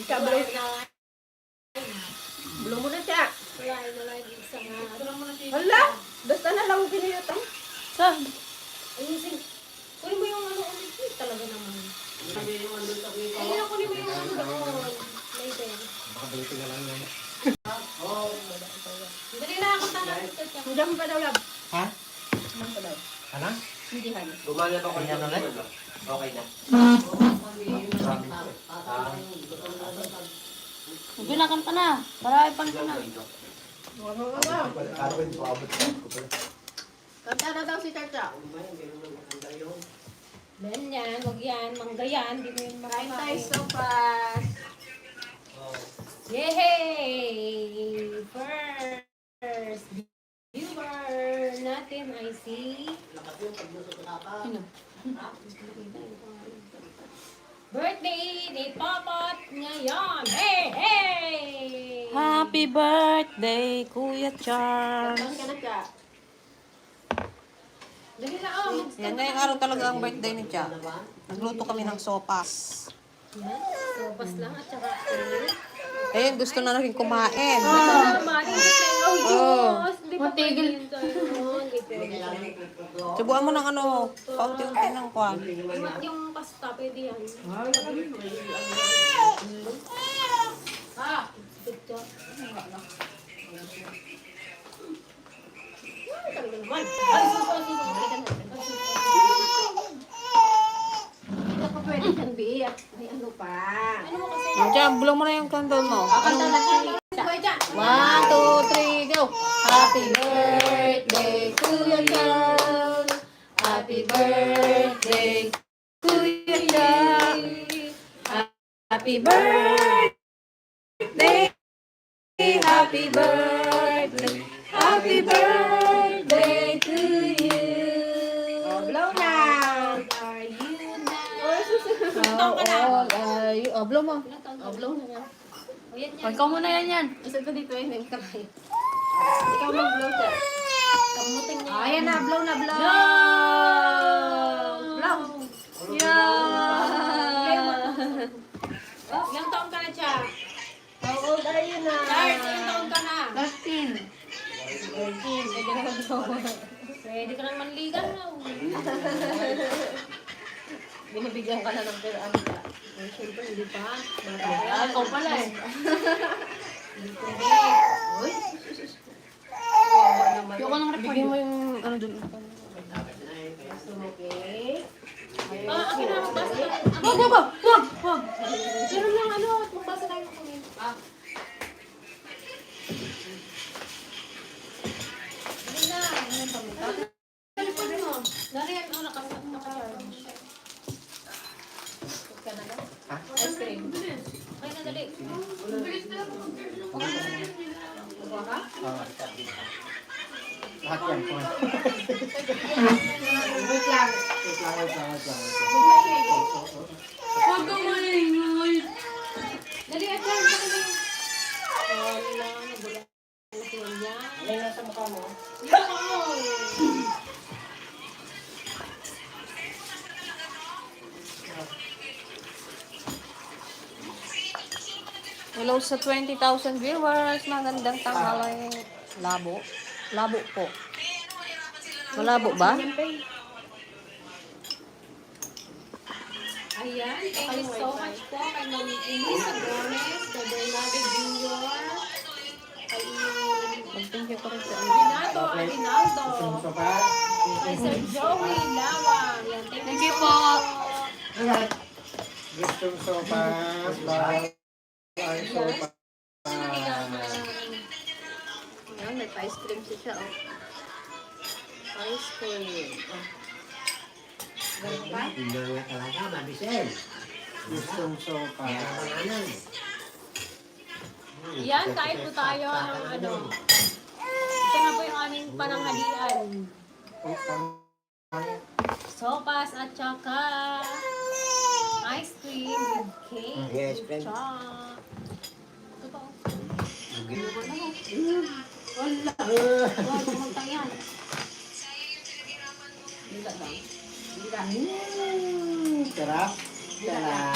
Kablo. Belum mo na siya. Hala! Basta na lang pinilitan. Saan? Ayusin. Kunin mo yung ano ulit. Talaga naman. Ayun, kunin mo yung ano doon. Later. Baka balito na lang yan. Dali na ako tanong. Hanggang pa daw lab. Ha? Hanggang pa daw. Ano? Hindi han. Gumana ba kanya na lang? Okay na. Gulakan pa na. Para ipang ka na. Kanta na daw si Chacha. Ben yan, wag yan, mangga yan. Di mo yun Kain tayo makakain. so fast. Yay! First viewer natin ay si... Sino? Birthday ni Papat ngayon! Hey! Hey! Happy birthday, Kuya Charles. Kanta ka na siya. Dali na oh! Yan na yung araw talaga ang birthday ni Cha. Nagluto kami ng sopas. Yan, sopas lang at saka eh. Ayun, gusto na rin kumain. Matigil. Subuan mo ng ano, paunti-unti ng kwan. Yung pasta, pwede yan. Picture. Talaga naman. Ay, suso. Hindi pa pwede siyang biyak. May ano pa. Ano mo kasi? Diyan, blow mo na yung candle mo. Kanta na siya. 1, 2, 3, go! Happy birthday, Kuya Charles. Happy birthday, Kuya Charles. Happy birthday. Happy birthday. Happy birthday to you. Oh, blow na. Are you now? Oh, blow mo. Oh, blow na nga. O yan yan. Ikaw muna yan. Isa ko dito yun. Yung kamay. Ikaw mag-blow siya. Kamuting niya. Ayan na, blow na, blow. Blow. Oh, ilang taon ka na siya? How old are you na? Charles, ilang taon ka na? 13. Pwede ka nang manligan na. Binibigyan ka na ng pero ano ka. Eh, syempre, hindi pa. Ikaw pala eh. Uy. Yung ko nang record. Bigyan mo yung ano dun. Okay. Akin na, magbasa tayo. Wag! Meron lang ano, magbasa tayo ng kunin. Hindi na. Telepon mo. Nariyan, ano, naka-charge. Ice cream. Okay na, dali. Kuha ka? Lahat yan. Wait lang. Wait lang. Huwag ka maingay. Dali, at yan. Dali. Wala, nagulat. Yan. Ano yung nasa mukha mo? Hello sa 20,000 viewers. Magandang tanghali. Labo. Labo po. Malabo ba? Ayan, thank you so much po kay Ma'am Elisa Gomez, kay Bernardo Jr., kay Mag-thank you ko rin sa Renato Aguinaldo, So pa? kay Sir Joey Lawang. Yan, thank you po. Alright. Gustong sopas. Bawal ang sopas. Ayan, nag-ice cream siya, oh. Ice cream. Oh. Ganun ba? Hindi na talaga, mabisel. Gustong sopas. Yan, kain po tayo ng ano. Ito na po yung aming pananghalian. Sopas at saka ice cream with cake. Yes, friend. Chop. Ito po. Wala. Wow, kumantang yan. Bila lang. Bila. Sarap. Sarap.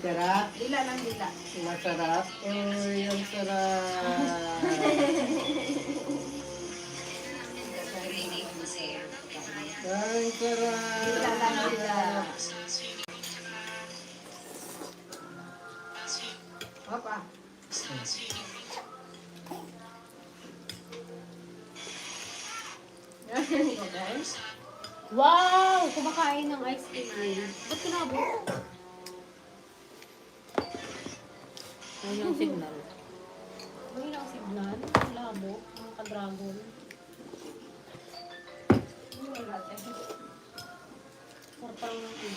Sarap. Dila lang, dila. Masarap. Uy, ang sarap. Ang Dila lang, dila. sarap. Opa. Guys. Wow! Kumakain ng ice cream. Ba't kinabo? Ayun ang signal. Bagay ang signal. Labo. Mga ka-dragon. Sarpang lang eh.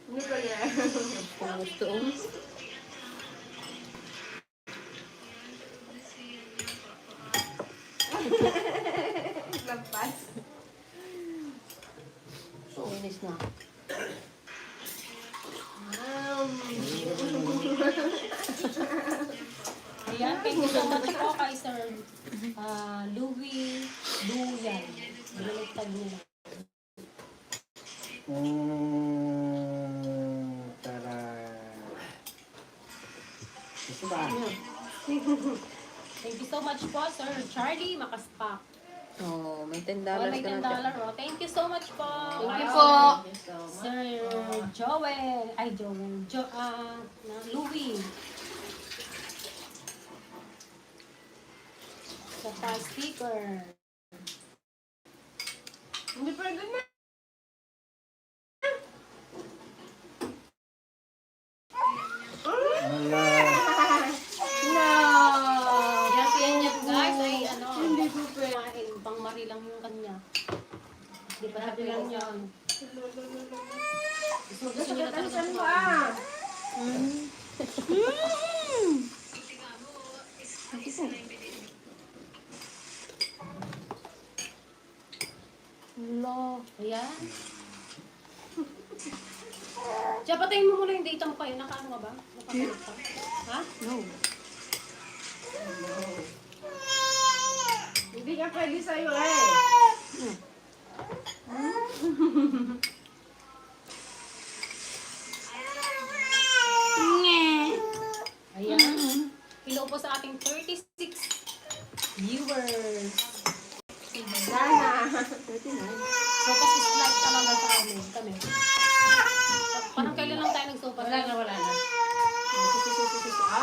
Hindi ko yan. Kung gusto. Lampas. Linis na. Ayan, thank you so much po kay Sir Louie Duyan. Biniligtad niya. Sarap. Gusto ba? Thank you so much po, Sir Charlie Makaspak. Oh, may $10 Oh, may ka $10. na dyan. Oh. Thank you so much po. Thank you po. Sir Joel. Ay, Joel. Louie. Sa sticker. Hindi pwede na. Wala. No. Yan guys ay ano. Hindi po pwede. Pang Marie lang yung kanya. Hindi pa happy lang yan. Gusto niya na talaga Saan mo kumain. Hello. Ayan. Siya, patayin mo muna yung data mo kayo. Nakaano ka ba? Nakakulit ka? Ha? No. Hindi ka pwede sa'yo eh. Ayan. Hello po sa ating 36 viewers. Sana. So, kasi slide talaga sa amin. Kami. Parang kailan lang tayo nagsopa? Wala na.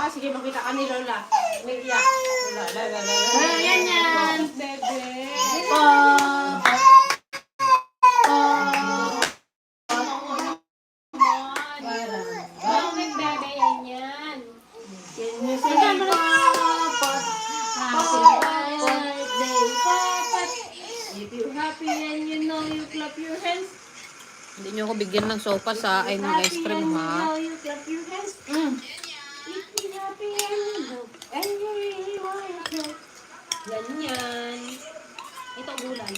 Sige, makita ka ni Lola. May iyak. Wala. Yan. Bebe. Bakit bebe yan? If you're happy and you know you clap your hands. Hindi nyo ako bigyan ng sopa sa ay ng ice cream, ha? You clap your hands. If you're happy and you know and you really want to clap. Ganyan. Ito ang gulay.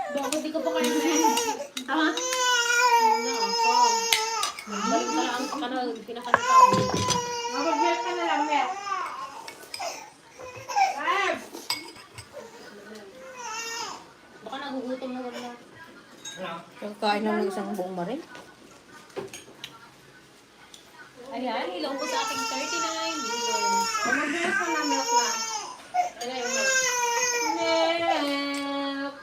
Bakit di ko pa kayo na Tama? Ano ako? Balik ka lang ka na pinakanitaw. Mabag-help ka na lang, Mel. Baka nagugutom na wala. Kakain naman ng isang buong marin. Ayan, hello po sa ating 39 viewers. Mabag-help ka na, Milk na. Ano yung Milk? Milk!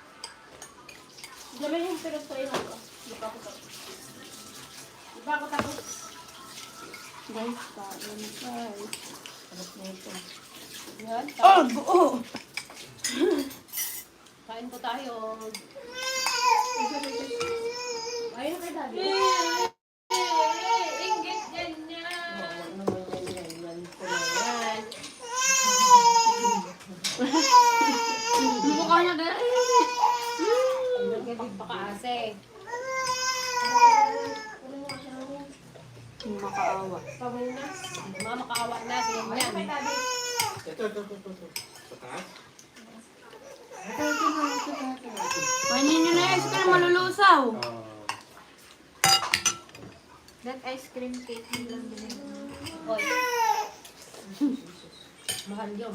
Dami yung pirot sa iyo. Di pa ako tapos. Guys, kain guys. Sarap na ito. Ayan, kain po tayo. Ayun kay Daddy. Inggit ganyan. Mukha niya din. Pakaase. Makaawa. Pabunas. Mga makaawa na. Sige mo yan. Kay Daddy. Ito. Sa taas? Kainin niyo na ice cream, malulusaw. Oh. That ice cream cake lang din. Oy. Mahal yun.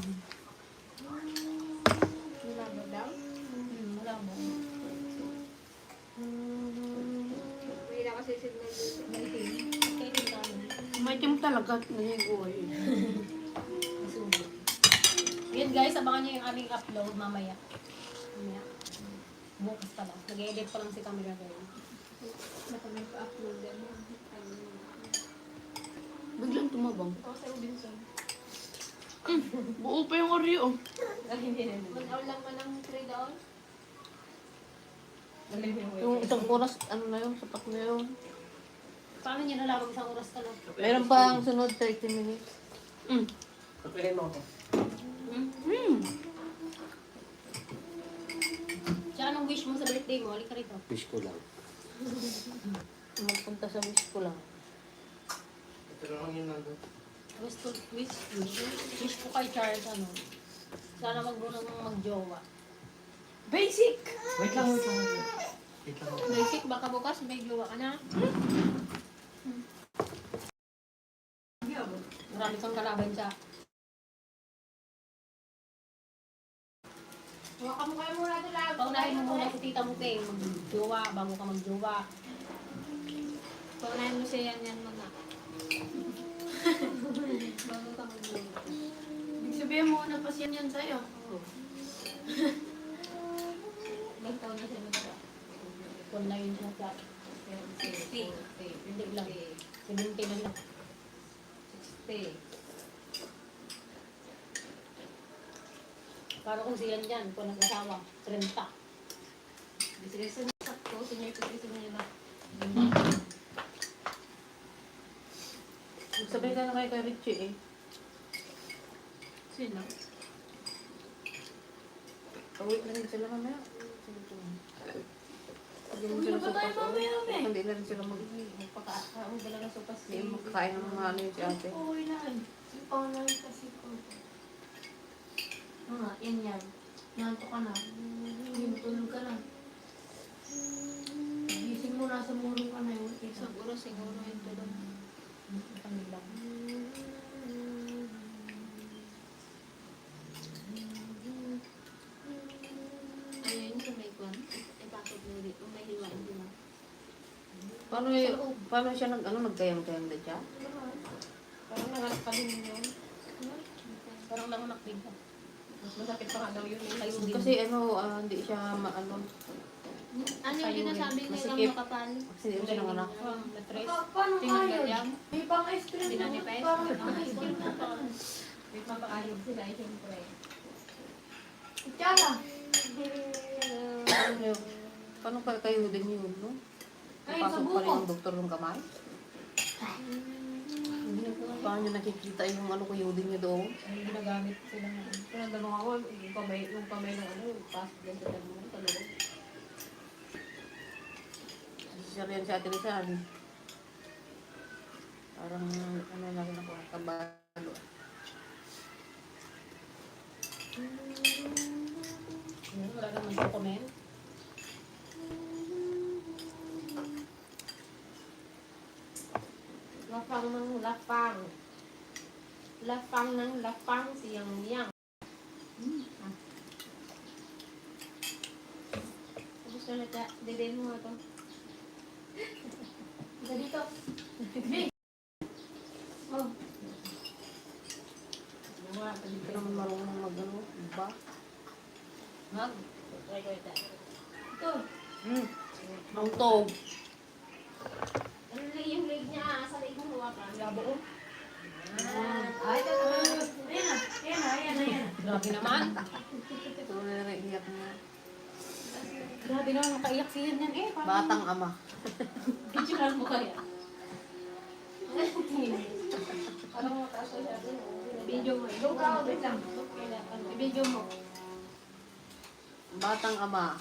Nilabo daw? maitim. Kainin ka ano. Maitim talaga at naligoy. Masubo. Yan guys, abangan niyo yung aming upload mamaya. Mamaya. Bukas pala. Nag-edit pa lang si camera girl. Nag-upload din. Biglang tumabang. Ikaw sa Robinson. Buo pa yung Oreo. Mag-aw lang ng 3 doon. Yung isang oras, ano na yun, sapat na yun. Paano niya nalaman isang oras ka na? Meron pa ang sunod 30 minutes. Pagpilin mo ako. Tsaka anong wish mo sa birthday mo? Halika rito. Wish ko lang. Magpunta sa wish ko lang. Ito lang yun nandun. Wish ko kay Charles ano. Sana magbunang magjowa. Basic! Wait lang, wait lang. Wait lang. Basic, baka bukas may jowa ka na. Marami kang kalaban siya. Huwag mo kayo muna ito lang. Paunahin mo muna si tita mo kay magjowa, bago ka magjowa. Paunahin mo siya yan mga. Bago ka magjowa. Ibig sabihin mo, napasyan yan tayo. Nagtaon na siya magjowa. Kung na yun siya sa 60. Hindi lang. 70 na lang. 60. Para kung siyan yan, kung nag-asawa, 30. Bisiresa na sakto, senior citizen niya na. Sabihin ka na kayo kay Richie eh. Sino? Pawit na rin sila mamaya. Hindi na Uy, sila ba tayo sopas. mamaya, me? Hindi na rin sila Magpakaon dala ng sopas. Hindi makakain ng mga ano yun si ate. Oo, ilan. Yung pangalan kasi ko. Yan. Nanto ka na. Tulog ka na. Gising mo, nasa murong ka na yun. Siguro yung tulog. Kanila. Ayun, sa may kwan. Ipasok mo dito. May hiwain din. Paano siya nagkayang-kayang na siya? Parang nanganak pa din yun. Parang nanganak din ka. Mas masakit pa nga daw yun. Kayo din. Kasi hindi siya maano. Ano yung sinasabi nilang Masikip. makapal? Kasi hindi siya nanganak. Na-tres. Paano Tingnan ganyan. May pang ice cream. Dinanipes. May papakayog sila, siyempre. Tsara. Paano kayo din yun, no? Pasok pa rin yung doktor ng kamay? Paano nyo nakikita yung ko yun niya doon? Ginagamit sila nga. Kaya gano'n ako, yung kamay ng pasok din sa dalawa. Talawag. Siya rin si Ate Rizal. Parang na rin ako, kabalo. Wala naman sa comment. Lapang ng lapang. Lapang ng lapang siyang-yang. Gusto na siya. Deden mo ito. Isa dito. Oh. Hindi ka naman marunong mag-ano, ba? Mag. Try ko ito. Ito. Ang tog. Ano lang yung leg niya? Sa leg mo hawakan. Labo ko. Ay, ito naman. Ayan. Grabe naman. Ito na rin iyak niya. Grabe naman. Makaiyak siya yan eh. Batang ama. Picturean mo kaya. Parang mataas ko siya. Video mo. Look out. Wait lang. I-video mo. Batang ama.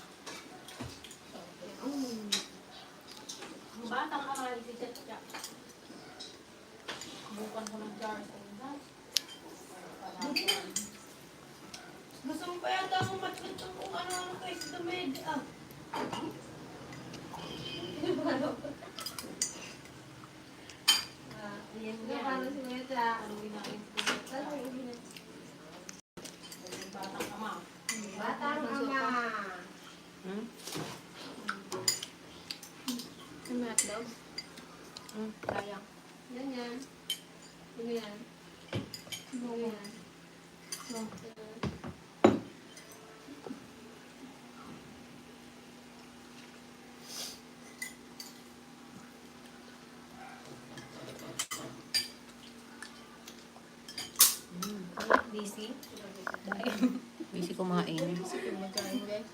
Batang ka nga. Isi-chat siya. Bukan ko ng jar. Gusto mo pa yata akong matchit ng kung ano-ano kayo sa damit. Yan yan. Paano si Meta? Ano ginakin? Batang ama. Batang ama. Ano hotdog? Sayang. Yan yan. Ano yan? Ano yan? Busy. Busy kumain. Magkain guys.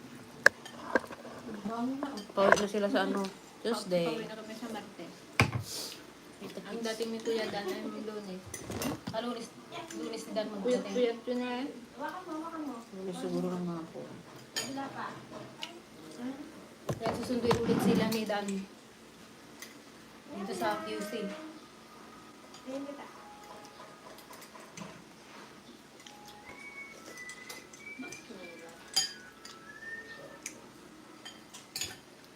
Pauwi na sila sa ano, Tuesday. Pauwi na kami sa Martes. Ang dating ni Kuya Dan ay mag-lunes. Lunes ni Dan mag-dating. Puyat yun na eh. Ano siguro lang mga po. Kaya susunduin ulit sila ni Dan. Dito sa QC.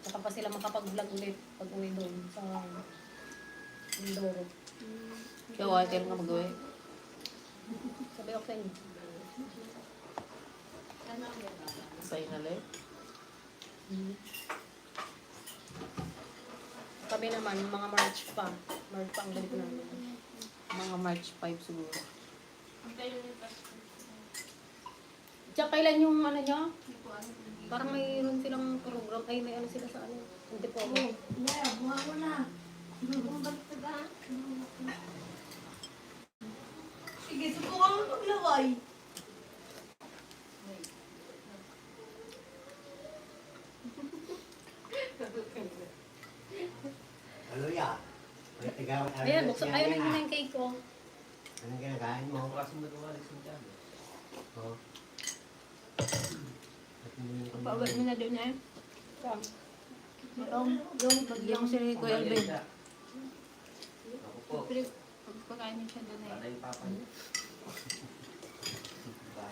Saka pa sila makapag-vlog ulit pag uwi doon sa Mindoro. Kaya wala kayo nga mag-uwi. Sabi ako sa inyo. Say na lang. Kami naman, mga March pa. March pa ang galit namin. Mga March 5 siguro. Tsaka kailan yung ano niya? Parang mayroon silang program. Ay, may ano sila sa ano. Hindi po ako. Yeah, buha ko na. Sige, subukan mo maglaway. Ano ya? Ayan, buksan. Ayaw na yung cake ko. Anong kinakain mo? Oh. Pauwi mo na doon eh. Yung si Kuya Alvin. Pagpakain niya siya doon eh.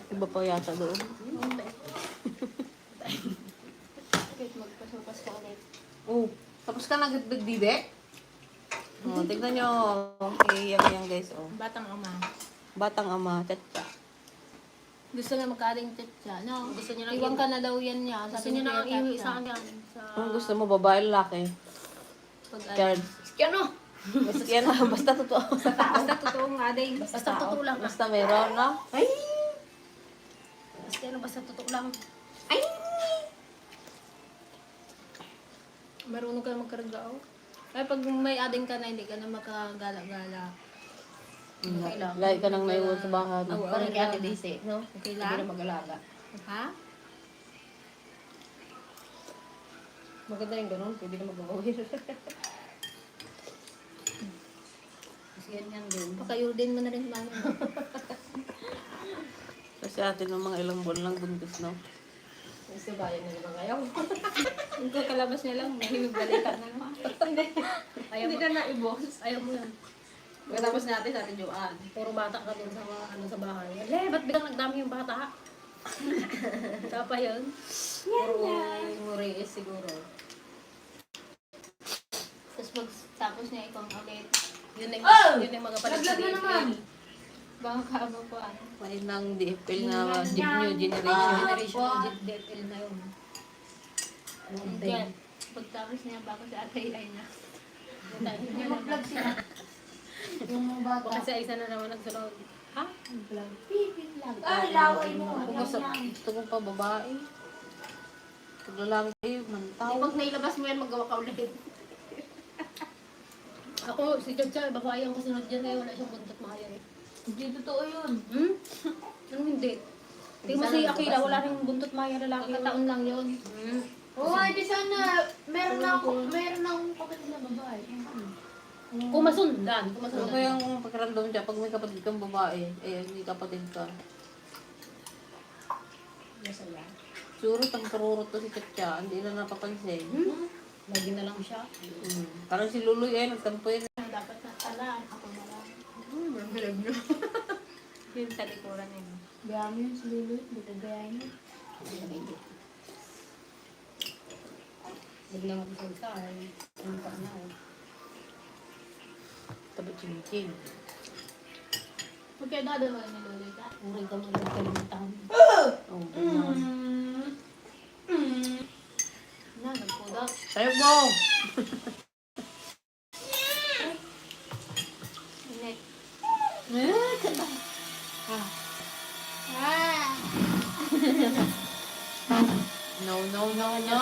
Iba pa yata doon. Kahit magpasukas ka ulit. Oh, tapos ka nag-bigdibe? Oh, tignan nyo. Okay, yan guys. Oh. Batang ama. Batang ama, tata. Gusto niya magkaring tsa, no? Gusto niya iwan ka na daw yan niya. Gusto niya nang iwi sa kanya. Kung gusto mo, babae, lalaki. Card. Ano? Basta yan, basta totoo. Basta totoo nga din. Basta totoo lang. Basta meron, no? Ay! Basta ano, basta totoo lang. Ay! Marunong ka magkaragao. Ay, pag may ading ka na, hindi ka na makagala-gala. Okay lang. Lagi ka nang naiwan sa bahay. Parang kaya Daisy, no? Okay lang? Hindi na mag-alaga. Ha? Maganda yung ganun, pwede na mag-awir. Kasi yan din. Pakayudin mo na rin mami mo. Kasi atin ng mga ilang buwan lang buntis, no? Kasi bayan na naman kayo. Kung kakalabas niya lang, mahimig balikan na naman. Hindi na naibos. Ayaw mo yan. Pagkatapos natin sa atin Joanne. Puro bata ka dun sa mga ano sa bahay. Le, ba't biglang nagdami yung bata? Sapa yun? Puro riis siguro. Tapos pag tapos niya ikaw ulit, yun ay yun ay mga Laglag na naman. Baka kaabang po ano. May nang DFL na new generation. Generation DFL na yun. Yan. Pagtapos niya, baka sa atay ay na. Hindi mag-vlog sila. Yung mga bata. Baka sa isa na naman nagsunod. Ha? Vlog. Pipit lang. Ay, laway mo. Ako gusto ko pa babae. Pag lalaki kayo, mantaw. Pag nailabas mo yan, magawa ka ulit. Ako, si Chacha, babae ang kasunod dyan eh. Wala siyang buntot maya eh. Hindi totoo yun. Hmm? Anong hindi? Tingnan mo si Akila, wala rin buntot maya lalaki. Kakataon lang yun. Hmm. Oo, di sana. Meron akong kapatid na babae. Kumasundan. Ano Kumasundan. ba yung pagkaramdam dyan? Pag may kapatid kang babae, eh, may kapatid ka. Masaya. Siguro tagkarurot to si Chacha, hindi na napapansin. Lagi na lang siya. Parang si Luloy eh, nagtampo yun. Dapat na talaan. Ako na lang. Mabilag nyo. Yung talikuran yun. Gaya mo yun si Lulu. Dito gaya niya. Huwag lang ako sa isa. Ano pa na eh. Tabi chin-chin. Huwag kayo na doon ni Lolo ka. Uring ka mga nagkalimutan. Oh, ganyan. Na, nagpudak. Tayo mo! No, no, no, no.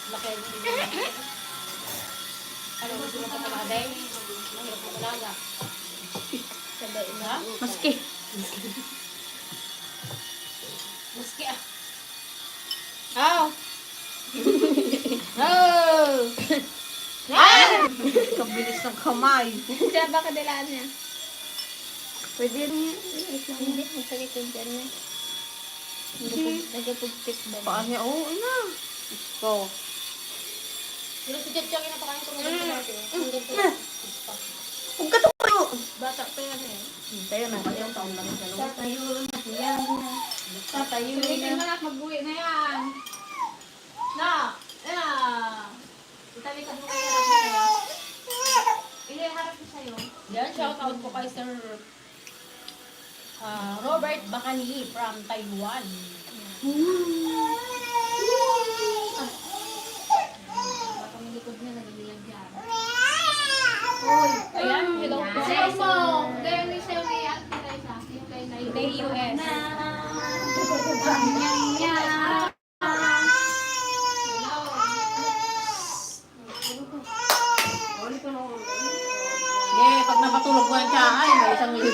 Laki. Ano gusto mo pa kaladay? Mahirap mo talaga. Ha? Maski. Maski ah. Oh! Oh! Kabilis ng kamay. Diyan ba kadalaan niya? Pwede niya. Hindi, magsalikod dyan na. Nagapugtip ba? Paan niya? Oo, ina. Ito. Pero si Jetchang yung napakain ko ngayon natin. Huwag ka tumayo. Bata pa yan eh. Tayo na. Ilang taon lang siya. Tatayo na yan. Tatayo Sulitin mo na. na, mag-uwi na yan. Na! Yeah! Itali ka mo kayo harap ko sa'yo. Ili, harap ko sa'yo. Yan, shout out po kay Sir Robert Bacani from Taiwan. Baka may likod na nagabilang dyan. Ayan, hello po. Hello po. Gaya ni Sir ni Ate Liza. Yung kay Day US. Yeah, pag napatulog ko yung tiyahay, may isang libo.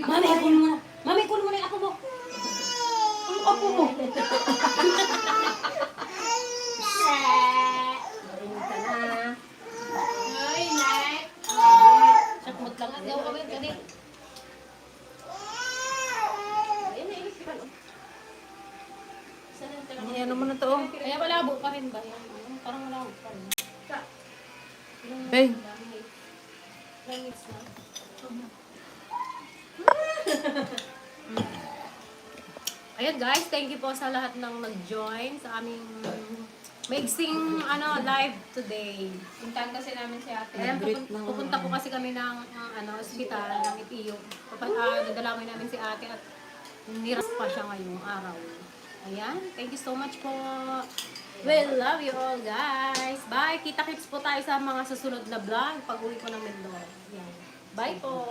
Mami, kunin mo na. Mami, kunin mo na yung apo mo. Ang apo mo. Ay, Nay. Sakmot lang. Daw kami, gani. Ayun, naisipan. Saan ang talaga? Ano mo na to? Kaya malabo pa rin ba? Yan, parang malabo pa rin. Hey. Ilang minutes na? Ayan guys, thank you po sa lahat ng nag-join sa aming maigsing live today. Puntahan kasi namin si ate. Ayan, Nag-greet lang. pupunta po kasi kami ng ospital ng Itiyo. Nadalawin namin si ate at niras pa siya ngayong araw. Ayan, thank you so much po. We love you all guys. Bye! Kita-kits po tayo sa mga susunod na vlog pag uwi ko ng Mindoro. Ayan. Bye po!